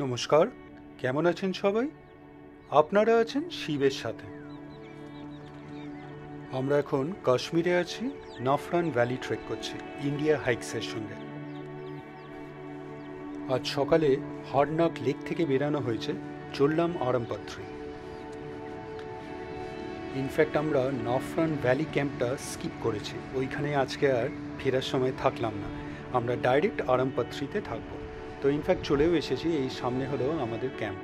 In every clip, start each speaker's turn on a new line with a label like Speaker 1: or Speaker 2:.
Speaker 1: নমস্কার, কেমন আছেন সবাই? আপনারা আছেন শিবের সাথে। আমরা এখন কাশ্মীরে আছি, নাফরান ভ্যালি ট্রেক করছি ইন্ডিয়া হাইকসের সঙ্গে। আজ সকালে হারনাক লেক থেকে বেরানো হয়েছে, চললাম আরামপাত্রি। ইনফ্যাক্ট আমরা নাফরান ভ্যালি ক্যাম্পটা স্কিপ করেছি, ওইখানে আজকে আর ফেরার সময় থাকলাম না, আমরা ডাইরেক্ট আরামপাত্রিতে থাকবো। তো ইনফ্যাক্ট চলেও এসেছি, এই সামনে হলো আমাদের ক্যাম্প।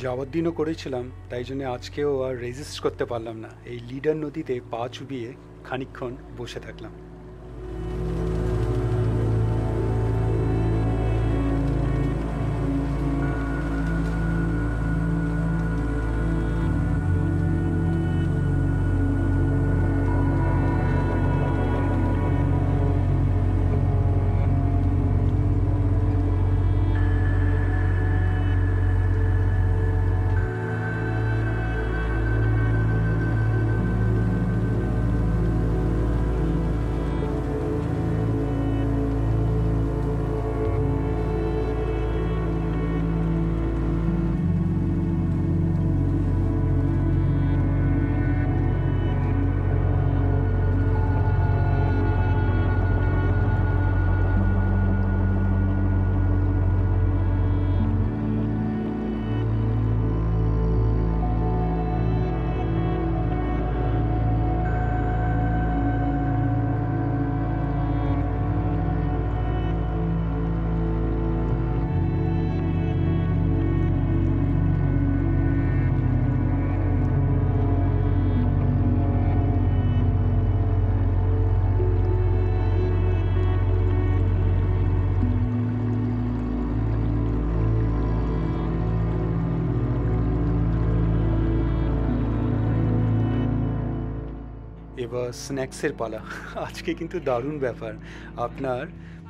Speaker 1: যাওয়ার দিনও করেছিলাম, তাই জন্য আজকেও আর রেজিস্ট করতে পারলাম না, এই লিডার নদীতে পা চুবিয়ে খানিকক্ষণ বসে থাকলাম। এবার স্ন্যাক্সের পালা। আজকে কিন্তু দারুণ ব্যাপার, আপনার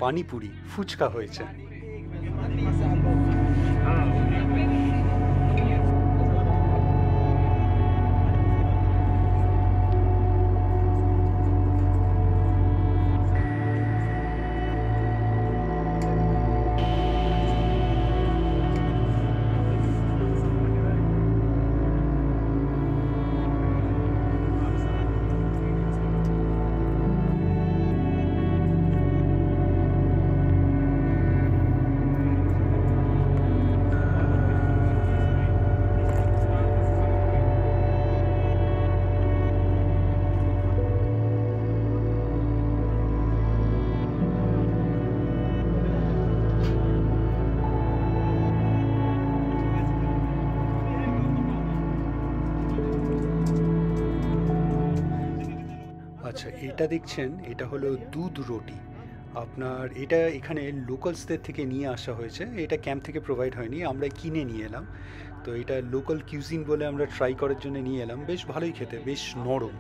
Speaker 1: পানিপুরি ফুচকা হয়েছে। আচ্ছা, এটা দেখছেন, এটা হলো দুধ রুটি। আপনার এটা এখানে লোকালসদের থেকে নিয়ে আসা হয়েছে, এটা ক্যাম্প থেকে প্রোভাইড হয়নি, আমরা কিনে নিয়ে এলাম। তো এটা লোকাল কিউজিন বলে আমরা ট্রাই করার জন্য নিয়ে এলাম। বেশ ভালোই খেতে, বেশ নরম,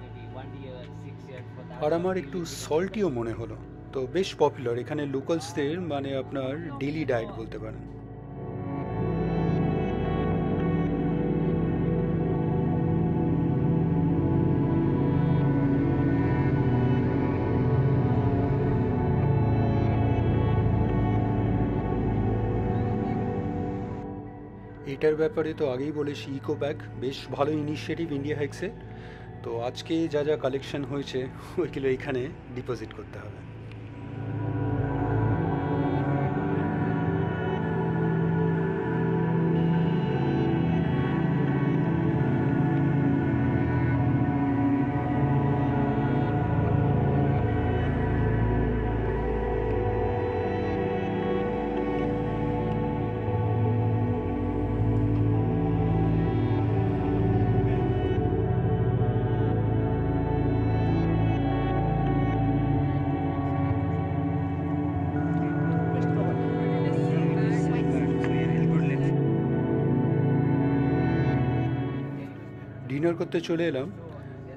Speaker 1: আর আমার একটু সল্টিও মনে হলো। তো বেশ পপুলার এখানে লোকালসদের, মানে আপনার ডেইলি ডায়েট বলতে পারেন। এটার ব্যাপারে তো আগেই বলেছি, ইকো ব্যাগ বেশ ভালো ইনিশিয়েটিভ ইন্ডিয়া হাইক্সে। তো আজকে যা যা কালেকশন হয়েছে ওইগুলো এখানে ডিপোজিট করতে হবে। ডিনার করতে চলে এলাম।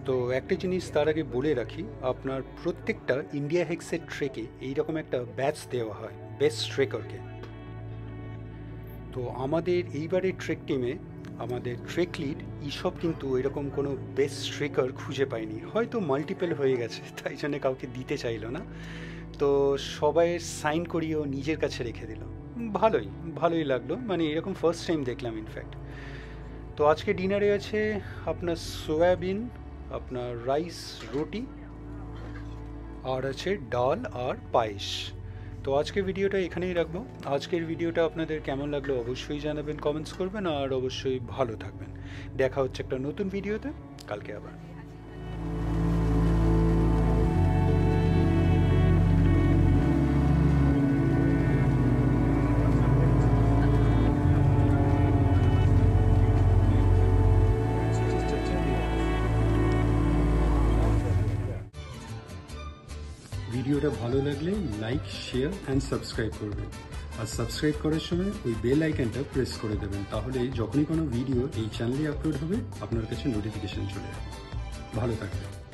Speaker 1: তো একটা জিনিস তার আগে বলে রাখি, আপনার প্রত্যেকটা ইন্ডিয়া হেক্সের ট্রেকে এইরকম একটা ব্যাচ দেওয়া হয় বেস্ট ট্রেকারকে। তো আমাদের এইবারের ট্রেক টিমে আমাদের ট্রেক লিড ঈশব কিন্তু এরকম কোনো বেস্ট ট্রেকার খুঁজে পায়নি, হয়তো মাল্টিপল হয়ে গেছে, তাই জন্য কাউকে দিতে চাইলো না। তো সবাইয়ের সাইন করিয়েও নিজের কাছে রেখে দিল। ভালোই ভালোই লাগলো, মানে এরকম ফার্স্ট টাইম দেখলাম ইনফ্যাক্ট। তো আজকে ডিনারে আছে আপনার সয়াবিন, আপনার রাইস রুটি, আর আছে ডাল আর পায়েস। তো আজকে ভিডিওটা এখানেই রাখবো। আজকের ভিডিওটা আপনাদের কেমন লাগলো অবশ্যই জানাবেন, কমেন্টস করবেন, আর অবশ্যই ভালো থাকবেন। দেখা হচ্ছে একটা নতুন ভিডিওতে কালকে আবার। ভিডিওটা ভালো লাগলে লাইক, শেয়ার অ্যান্ড সাবস্ক্রাইব করবেন। আর সাবস্ক্রাইব করার সময় ওই বেল আইকনটা প্রেস করে দেবেন, তাহলে যখনই কোনো ভিডিও এই চ্যানেলে আপলোড হবে আপনার কাছে নোটিফিকেশন চলে যাবে। ভালো থাকবেন।